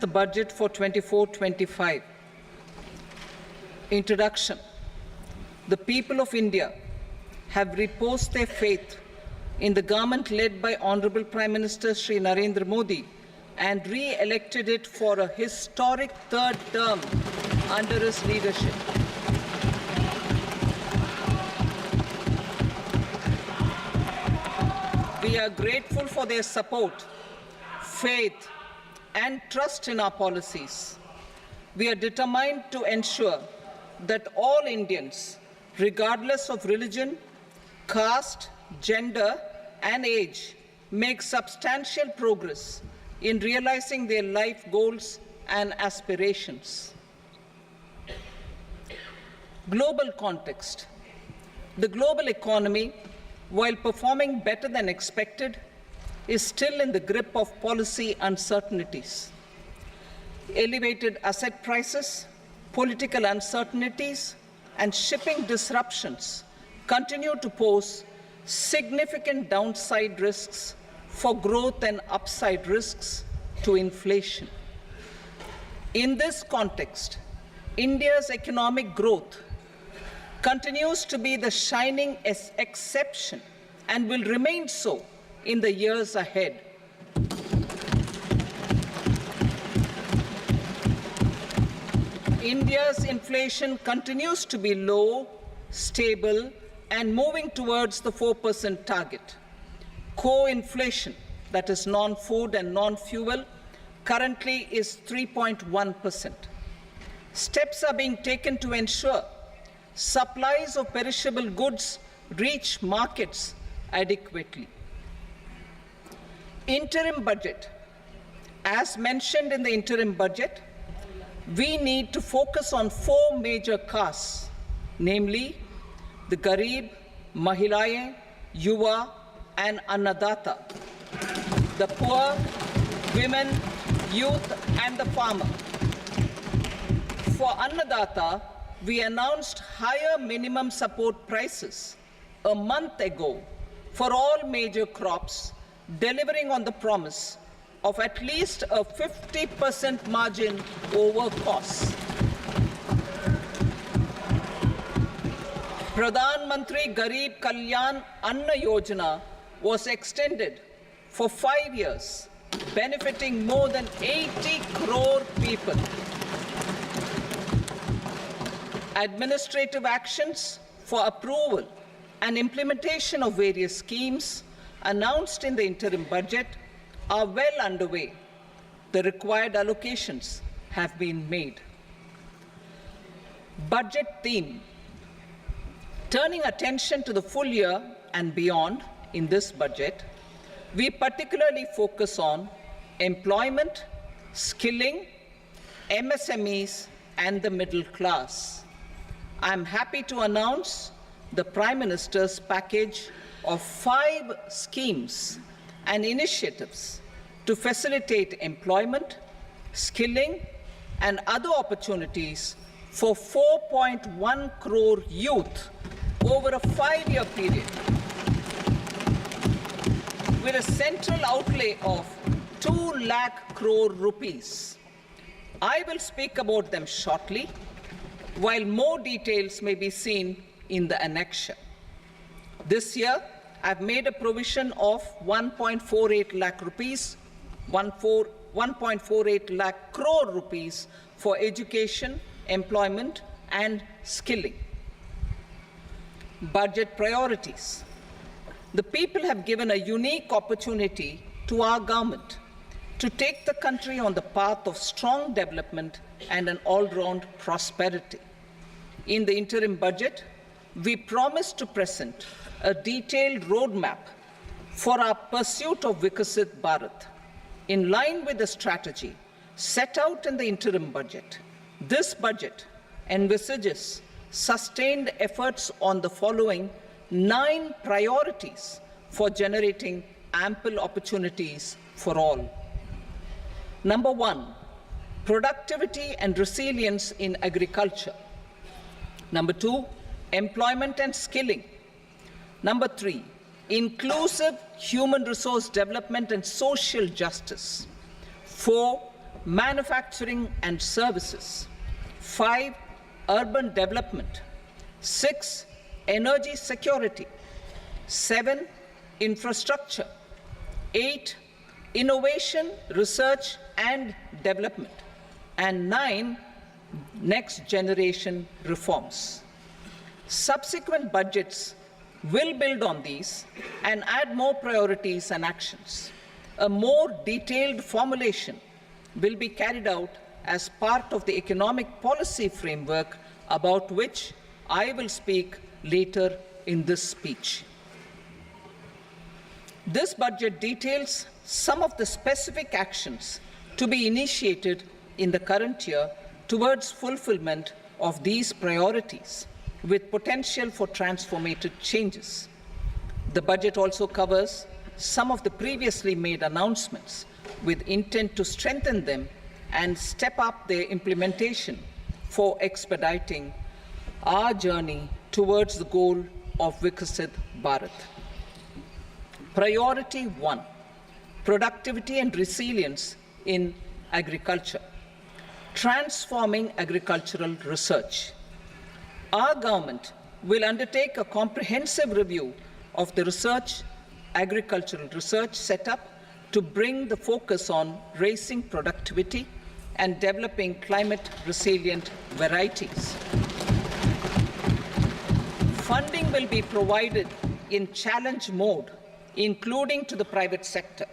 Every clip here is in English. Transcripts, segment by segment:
the budget for 24-25. Introduction. The people of India have reposed their faith in the government led by Honorable Prime Minister Shri Narendra Modi and re-elected it for a historic third term under his leadership. We are grateful for their support, faith, and trust in our policies. We are determined to ensure that all Indians, regardless of religion, caste, gender, and age, make substantial progress in realizing their life goals and aspirations. Global context. The global economy, while performing better than expected, is still in the grip of policy uncertainties. Elevated asset prices, political uncertainties, and shipping disruptions continue to pose significant downside risks for growth and upside risks to inflation. In this context, India's economic growth continues to be the shining exception and will remain so in the years ahead. India's inflation continues to be low, stable, and moving towards the 4% target. Core inflation, that is non-food and non-fuel, currently is 3.1%. Steps are being taken to ensure supplies of perishable goods reach markets adequately. Interim budget. As mentioned in the interim budget, we need to focus on 4 major castes, namely the Garib, Mahilaye, Yuva, and Annadata, the poor, women, youth, and the farmer. For Annadata, we announced higher minimum support prices a month ago for all major crops, delivering on the promise of at least a 50% margin over costs. Pradhan Mantri Garib Kalyan Anna Yojana was extended for 5 years, benefiting more than 80 crore people. Administrative actions for approval and implementation of various schemes announced in the interim budget are well underway. The required allocations have been made. Budget theme. Turning attention to the full year and beyond in this budget, we particularly focus on employment, skilling, MSMEs, and the middle class. I am happy to announce the Prime Minister's package of 5 schemes and initiatives to facilitate employment, skilling, and other opportunities for 4.1 crore youth over a 5-year period, with a central outlay of 2 lakh crore rupees. I will speak about them shortly, while more details may be seen in the annexure. This year, I've made a provision of 1.48 lakh rupees, 1.48 lakh crore rupees for education, employment, and skilling. Budget priorities. The people have given a unique opportunity to our government to take the country on the path of strong development and an all-round prosperity. In the interim budget, we promise to present a detailed roadmap for our pursuit of Vikasit Bharat. In line with the strategy set out in the interim budget, this budget envisages sustained efforts on the following 9 priorities for generating ample opportunities for all. Number 1, productivity and resilience in agriculture. Number 2, employment and skilling. Number 3, inclusive human resource development and social justice. 4, manufacturing and services. 5, urban development. 6, energy security. 7, infrastructure. 8, innovation, research and development. And 9, next generation reforms. Subsequent budgets will build on these and add more priorities and actions. A more detailed formulation will be carried out as part of the economic policy framework about which I will speak later in this speech. This budget details some of the specific actions to be initiated in the current year towards fulfillment of these priorities, with potential for transformative changes. The budget also covers some of the previously made announcements with intent to strengthen them and step up their implementation for expediting our journey towards the goal of Viksit Bharat. Priority 1, productivity and resilience in agriculture. Transforming agricultural research. Our government will undertake a comprehensive review of the agricultural research setup to bring the focus on raising productivity and developing climate-resilient varieties. Funding will be provided in challenge mode, including to the private sector.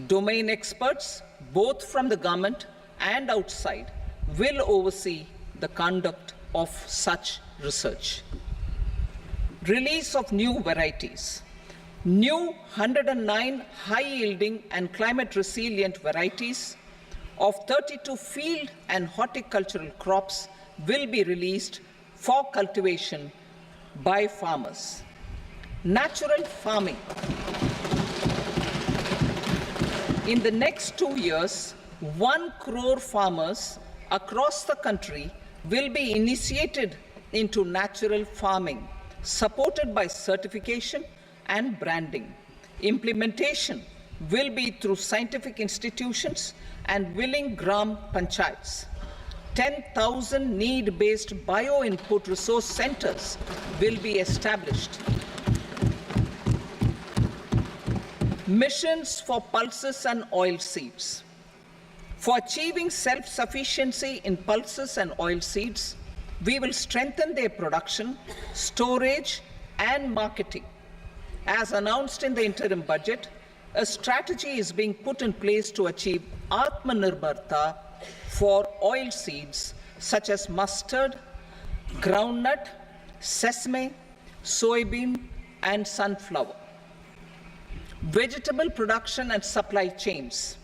Domain experts, both from the government and outside, will oversee the conduct of such research. Release of new varieties. New 109 high-yielding and climate-resilient varieties of 32 field and horticultural crops will be released for cultivation by farmers. Natural farming. In the next 2 years, 1 crore farmers across the country will be initiated into natural farming, supported by certification and branding. Implementation will be through scientific institutions and willing gram panchayats. 10,000 need-based bio-input resource centers will be established. Missions for pulses and oil seeds. For achieving self-sufficiency in pulses and oil seeds, we will strengthen their production, storage, and marketing. As announced in the interim budget, a strategy is being put in place to achieve Atmanirbharta for oil seeds such as mustard, groundnut, sesame, soybean, and sunflower. Vegetable production and supply chains.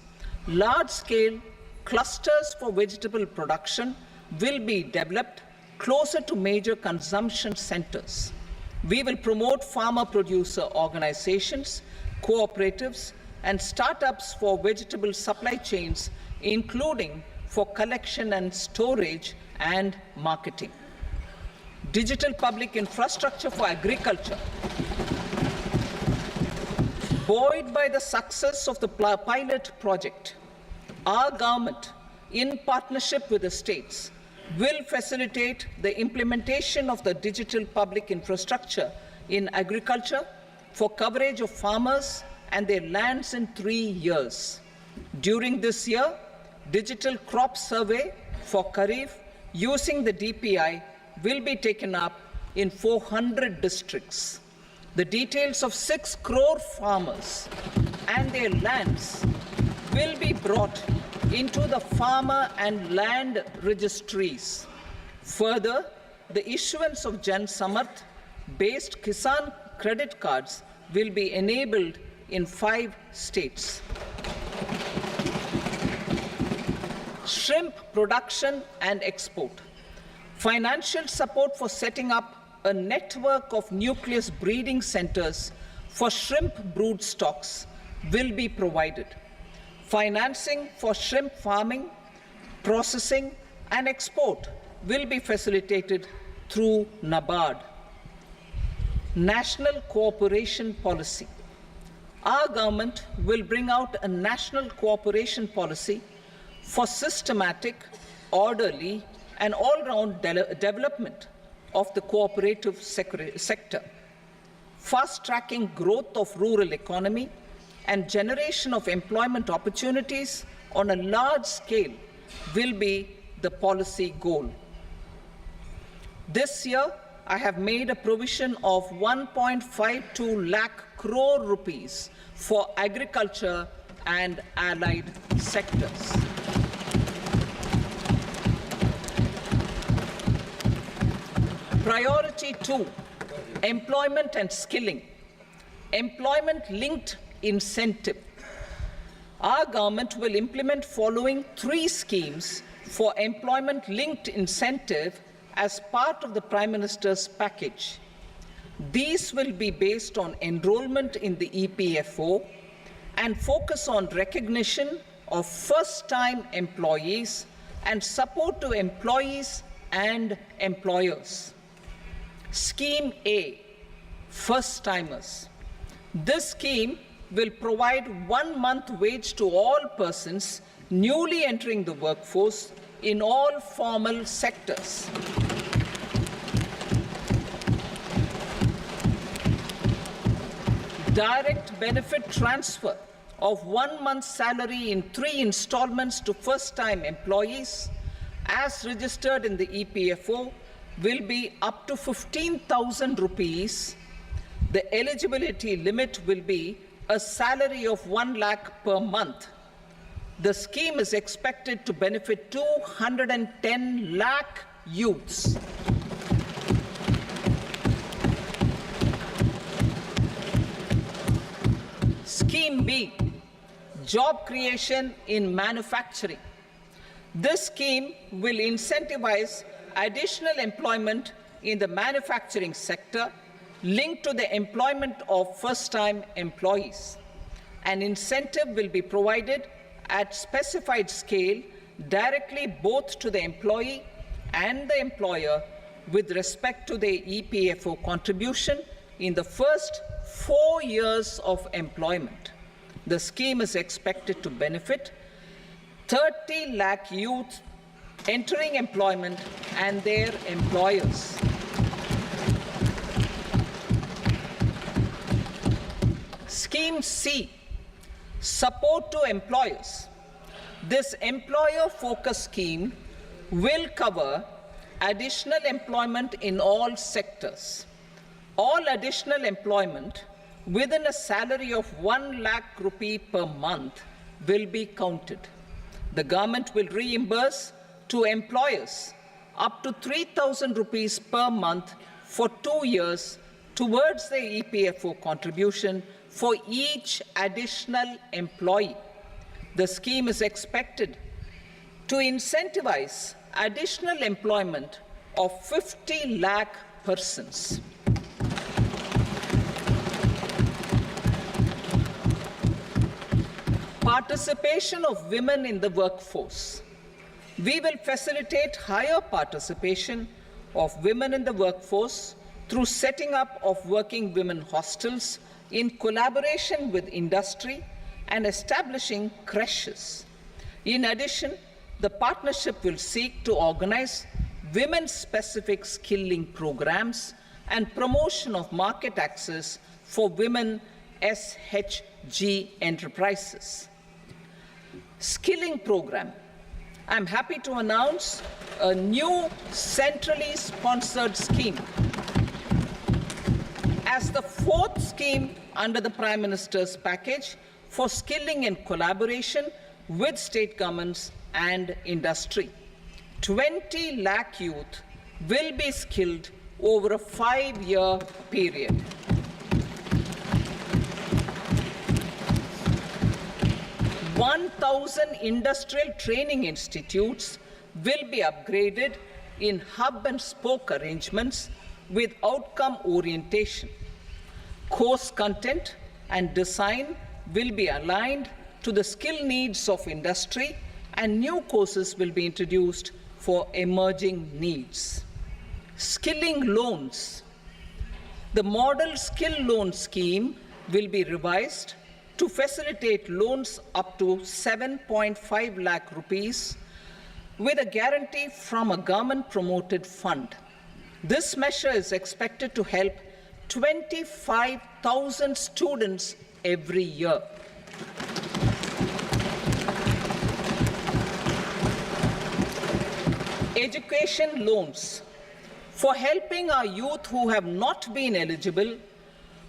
Large-scale clusters for vegetable production will be developed closer to major consumption centers. We will promote farmer-producer organizations, cooperatives, and startups for vegetable supply chains, including for collection and storage and marketing. Digital public infrastructure for agriculture. Buoyed by the success of the pilot project, our government, in partnership with the states, will facilitate the implementation of the digital public infrastructure in agriculture for coverage of farmers and their lands in 3 years. During this year, digital crop survey for Kharif using the DPI will be taken up in 400 districts. The details of 6 crore farmers and their lands will be brought into the farmer and land registries. Further, the issuance of Jan Samarth-based Kisan credit cards will be enabled in 5 states. Shrimp production and export. Financial support for setting up a network of nucleus breeding centers for shrimp brood stocks will be provided. Financing for shrimp farming, processing, and export will be facilitated through NABARD. National cooperation policy. Our government will bring out a national cooperation policy for systematic, orderly, and all-round development of the cooperative sector, fast-tracking growth of rural economy and generation of employment opportunities on a large scale will be the policy goal. This year, I have made a provision of 1.52 lakh crore rupees for agriculture and allied sectors. Priority 2, employment and skilling. Employment-linked incentive. Our government will implement following 3 schemes for employment-linked incentive as part of the Prime Minister's package. These will be based on enrollment in the EPFO and focus on recognition of first-time employees and support to employees and employers. Scheme A, first-timers. This scheme will provide 1 month wage to all persons newly entering the workforce in all formal sectors. Direct benefit transfer of 1 month's salary in 3 installments to first-time employees as registered in the EPFO will be up to 15,000 rupees. The eligibility limit will be a salary of 1 lakh per month. The scheme is expected to benefit 210 lakh youths. Scheme B, job creation in manufacturing. This scheme will incentivize additional employment in the manufacturing sector linked to the employment of first-time employees. An incentive will be provided at specified scale directly both to the employee and the employer with respect to the EPFO contribution in the first 4 years of employment. The scheme is expected to benefit 30 lakh youth entering employment and their employers. Scheme C, support to employers. This employer-focused scheme will cover additional employment in all sectors. All additional employment within a salary of 1 lakh rupee per month will be counted. The government will reimburse to employers up to 3,000 rupees per month for 2 years towards the EPFO contribution for each additional employee. The scheme is expected to incentivize additional employment of 50 lakh persons. Participation of women in the workforce. We will facilitate higher participation of women in the workforce through setting up of working women hostels in collaboration with industry and establishing creches. In addition, the partnership will seek to organize women-specific skilling programs and promotion of market access for women SHG enterprises. Skilling program. I'm happy to announce a new centrally sponsored scheme as the 4th scheme under the Prime Minister's package for skilling in collaboration with state governments and industry. 20 lakh youth will be skilled over a 5-year period. "1,000 industrial training institutes will be upgraded in hub and spoke arrangements with outcome orientation. Course content and design will be aligned to the skill needs of industry, and new courses will be introduced for emerging needs. Skilling loans. The model skill loan scheme will be revised to facilitate loans up to 7.5 lakh rupees with a guarantee from a government-promoted fund. This measure is expected to help 25,000 students every year. Education loans for helping our youth who have not been eligible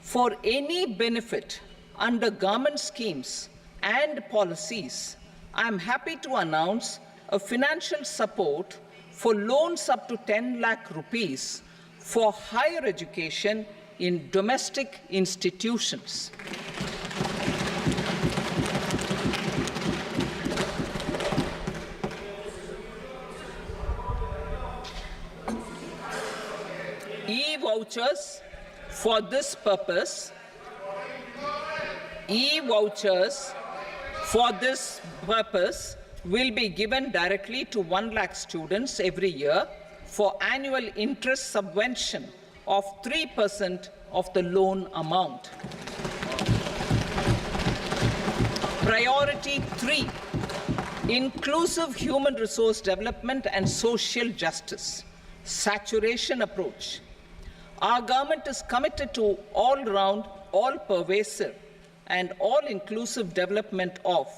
for any benefit under government schemes and policies. I am happy to announce a financial support for loans up to 10 lakh rupees for higher education in domestic institutions. E-vouchers for this purpose. E-vouchers for this purpose will be given directly to 1 lakh students every year for annual interest subvention of 3% of the loan amount. Priority 3, inclusive human resource development and social justice, saturation approach. Our government is committed to all-round, all-pervasive and all-inclusive development of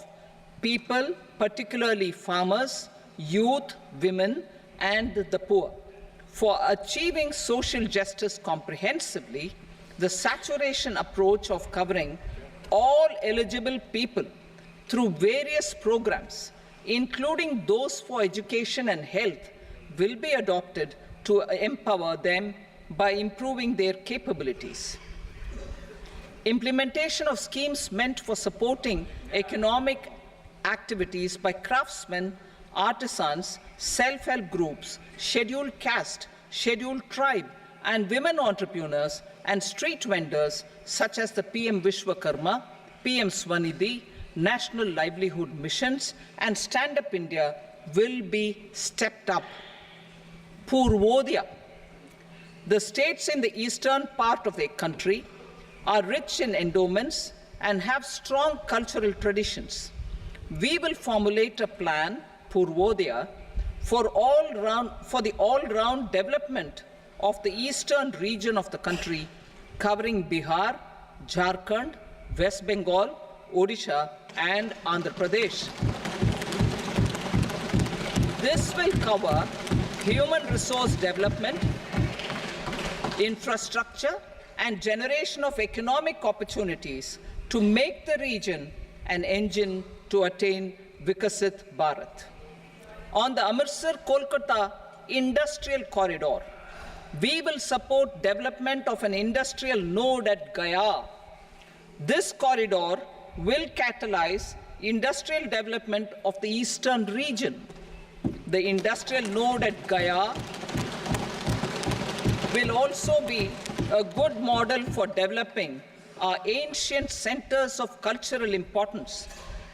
people, particularly farmers, youth, women, and the poor. For achieving social justice comprehensively, the saturation approach of covering all eligible people through various programs, including those for education and health, will be adopted to empower them by improving their capabilities. Implementation of schemes meant for supporting economic activities by craftsmen, artisans, self-help groups, scheduled caste, scheduled tribe, and women entrepreneurs and street vendors such as the PM Vishwakarma, PM Swanidhi, National Livelihood Missions, and Stand Up India will be stepped up. Purvodaya. The states in the eastern part of the country are rich in endowments and have strong cultural traditions. We will formulate a plan, Purvodaya, for the all-round development of the eastern region of the country, covering Bihar, Jharkhand, West Bengal, Odisha, and Andhra Pradesh. This will cover human resource development, infrastructure, and generation of economic opportunities to make the region an engine to attain Vikasit Bharat. On the Amritsar-Kolkata Industrial Corridor, we will support development of an industrial node at Gaya. This corridor will catalyze industrial development of the eastern region. The industrial node at Gaya will also be a good model for developing our ancient centers of cultural importance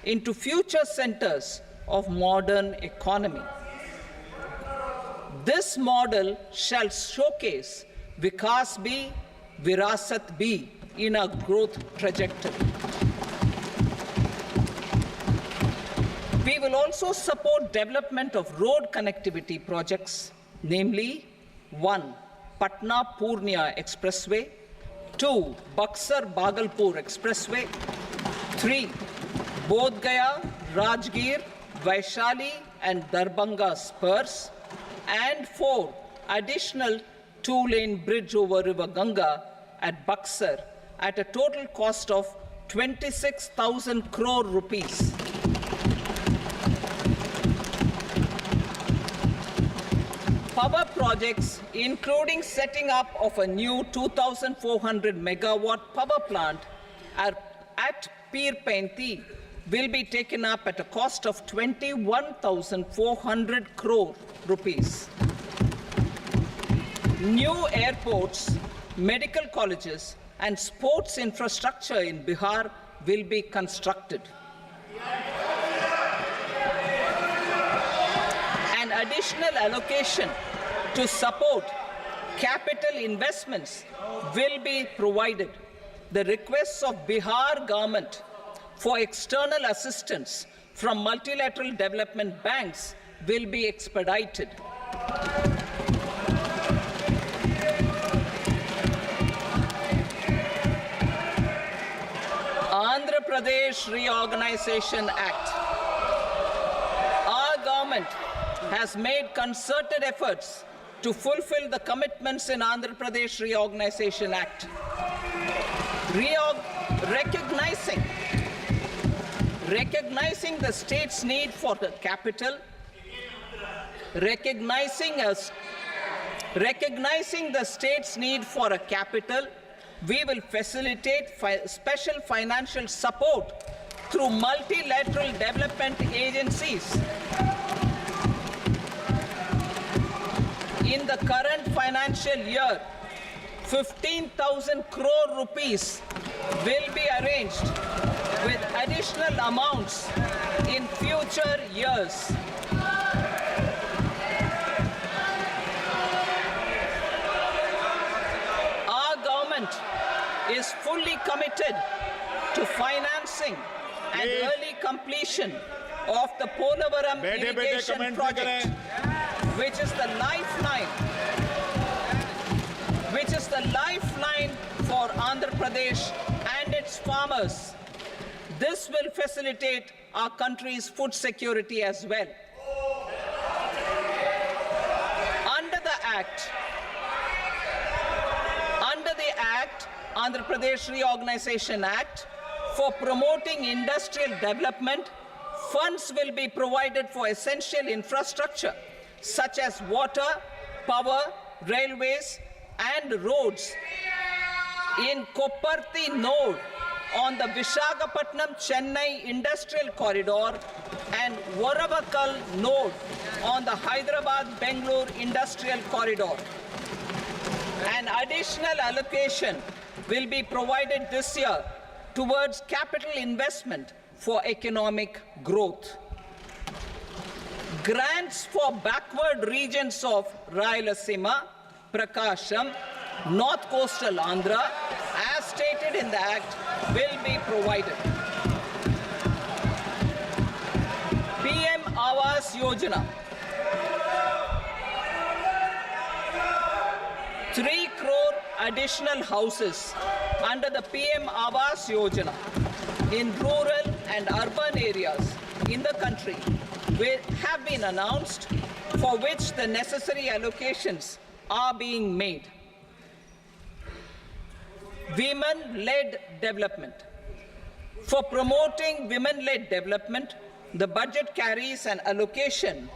into future centers of modern economy. This model shall showcase Vikas B, Virasat B in our growth trajectory. We will also support development of road connectivity projects, namely 1. Patna-Purnia Expressway, 2. Buxar-Bhagalpur Expressway, 3. Bodh Gaya, Rajgir, Vaishali and Darbhanga spurs, and 4. Additional 2-lane bridge over River Ganga at Buxar at a total cost of 26,000 crore rupees. Power projects, including setting up of a new 2,400 megawatt power plant at Pir Painti, will be taken up at a cost of 21,400 crore rupees. New airports, medical colleges, and sports infrastructure in Bihar will be constructed. An additional allocation to support capital investments will be provided. The requests of Bihar government for external assistance from multilateral development banks will be expedited. Andhra Pradesh Reorganization Act. Our government has made concerted efforts to fulfill the commitments in Andhra Pradesh Reorganization Act. Recognizing the state's need for the capital, recognizing the state's need for a capital, we will facilitate special financial support through multilateral development agencies. In the current financial year, 15,000 crore rupees will be arranged with additional amounts in future years. Our government is fully committed to financing and early completion of the Polavaram irrigation project, which is the lifeline for Andhra Pradesh and its farmers. This will facilitate our country's food security as well. Under the Act, Andhra Pradesh Reorganization Act, for promoting industrial development, funds will be provided for essential infrastructure such as water, power, railways, and roads in Kopparthi node on the Visakhapatnam-Chennai Industrial Corridor and Varavakal node on the Hyderabad-Bangalore Industrial Corridor. An additional allocation will be provided this year towards capital investment for economic growth. Grants for backward regions of Rayalaseema, Prakasham, North Coastal Andhra, as stated in the Act, will be provided. PM Awas Yojana. 3 crore additional houses under the PM Awas Yojana in rural and urban areas in the country have been announced, for which the necessary allocations are being made. Women-led development. For promoting women-led development, the budget carries an allocation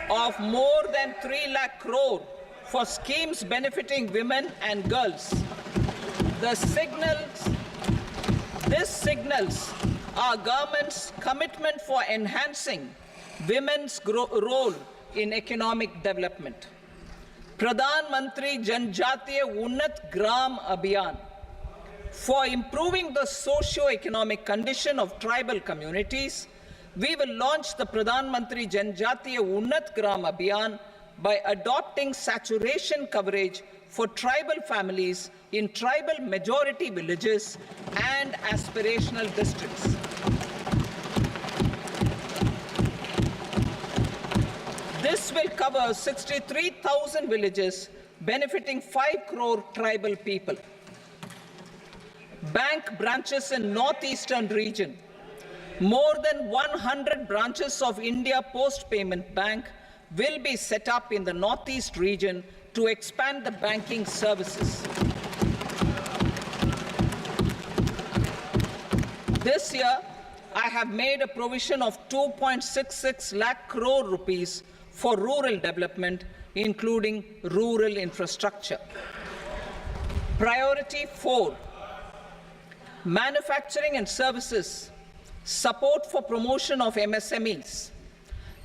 of more than 3 lakh crore for schemes benefiting women and girls. This signals our government's commitment for enhancing women's role in economic development. Pradhan Mantri Janjatiya Unnat Gram Abhiyan. For improving the socio-economic condition of tribal communities, we will launch the Pradhan Mantri Janjatiya Unnat Gram Abhiyan by adopting saturation coverage for tribal families in tribal majority villages and aspirational districts. This will cover 63,000 villages, benefiting 5 crore tribal people. Bank branches in northeastern region. More than 100 branches of India Post Payment Bank will be set up in the northeast region to expand the banking services. This year, I have made a provision of 2.66 lakh crore rupees for rural development, including rural infrastructure. Priority 4, manufacturing and services, support for promotion of MSMEs.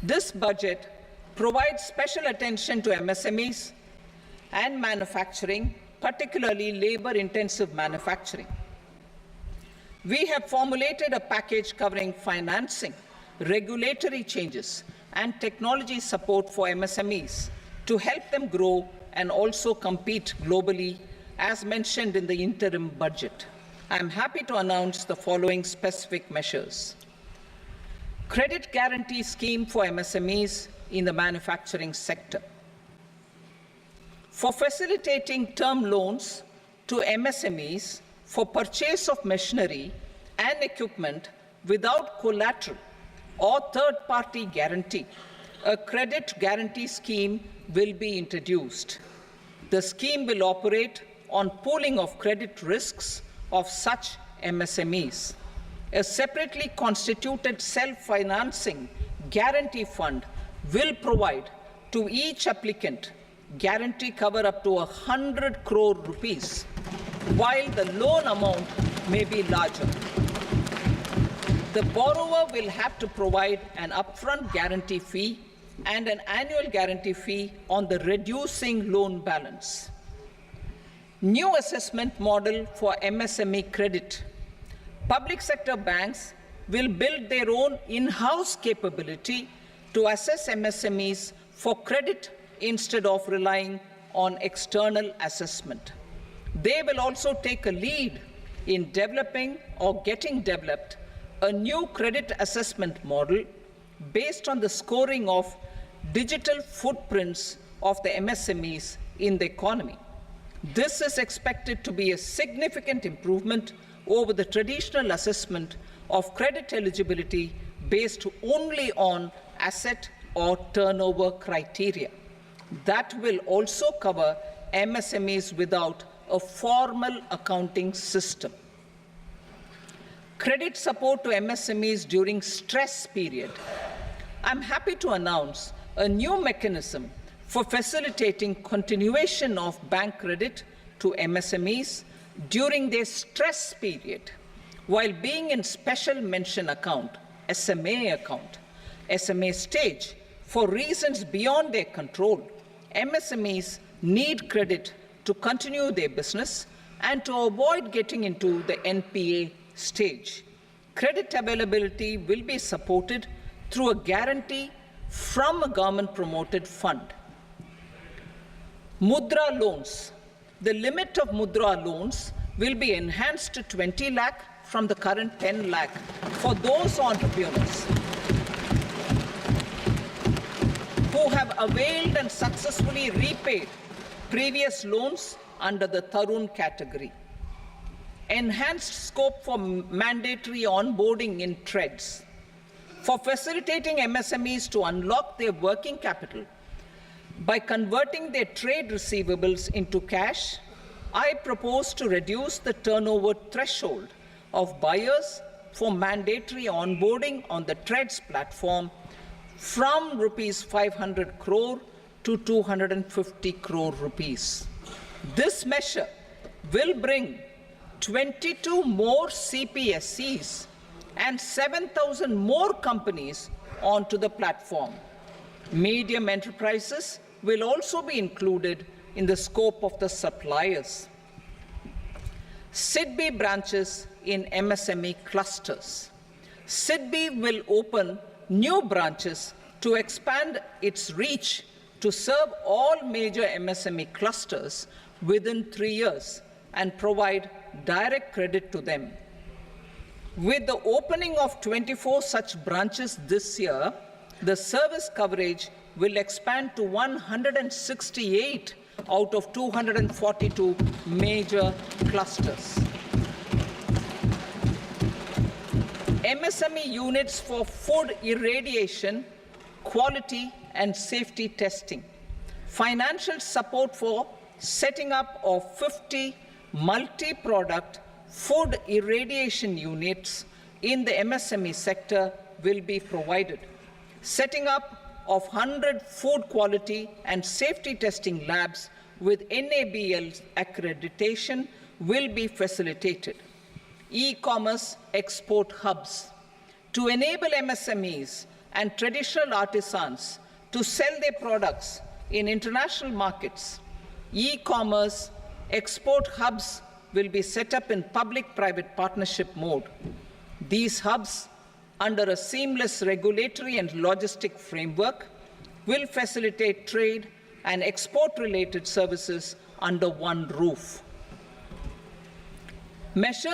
This budget provides special attention to MSMEs and manufacturing, particularly labor-intensive manufacturing. We have formulated a package covering financing, regulatory changes, and technology support for MSMEs to help them grow and also compete globally, as mentioned in the interim budget. I am happy to announce the following specific measures. Credit guarantee scheme for MSMEs in the manufacturing sector. For facilitating term loans to MSMEs for purchase of machinery and equipment without collateral or third-party guarantee, a credit guarantee scheme will be introduced. The scheme will operate on pooling of credit risks of such MSMEs. A separately constituted self-financing guarantee fund will provide to each applicant guarantee cover up to 100 crore rupees, while the loan amount may be larger. The borrower will have to provide an upfront guarantee fee and an annual guarantee fee on the reducing loan balance. New assessment model for MSME credit. Public sector banks will build their own in-house capability to assess MSMEs for credit instead of relying on external assessment. They will also take a lead in developing or getting developed a new credit assessment model based on the scoring of digital footprints of the MSMEs in the economy. This is expected to be a significant improvement over the traditional assessment of credit eligibility based only on asset or turnover criteria. That will also cover MSMEs without a formal accounting system. Credit support to MSMEs during stress period. I'm happy to announce a new mechanism for facilitating continuation of bank credit to MSMEs during their stress period while being in special mention account, SMA stage, for reasons beyond their control. MSMEs need credit to continue their business and to avoid getting into the NPA stage. Credit availability will be supported through a guarantee from a government-promoted fund. Mudra loans. The limit of Mudra loans will be enhanced to 20 lakh from the current 10 lakh for those entrepreneurs who have availed and successfully repaid previous loans under the Tarun category. Enhanced scope for mandatory onboarding in TREDS. For facilitating MSMEs to unlock their working capital by converting their trade receivables into cash, I propose to reduce the turnover threshold of buyers for mandatory onboarding on the TREDS platform from rupees 500 crore to 250 crore rupees. This measure will bring 22 more CPSCs and 7,000 more companies onto the platform. Medium enterprises will also be included in the scope of the suppliers. SIDBI branches in MSME clusters. SIDBI will open new branches to expand its reach to serve all major MSME clusters within 3 years and provide direct credit to them. With the opening of 24 such branches this year, the service coverage will expand to 168 out of 242 major clusters. MSME units for food irradiation, quality and safety testing. Financial support for setting up of 50 multi-product food irradiation units in the MSME sector will be provided. Setting up of 100 food quality and safety testing labs with NABL accreditation will be facilitated. E-commerce export hubs to enable MSMEs and traditional artisans to sell their products in international markets. E-commerce export hubs will be set up in public-private partnership mode. These hubs, under a seamless regulatory and logistic framework, will facilitate trade and export-related services under one roof. Measures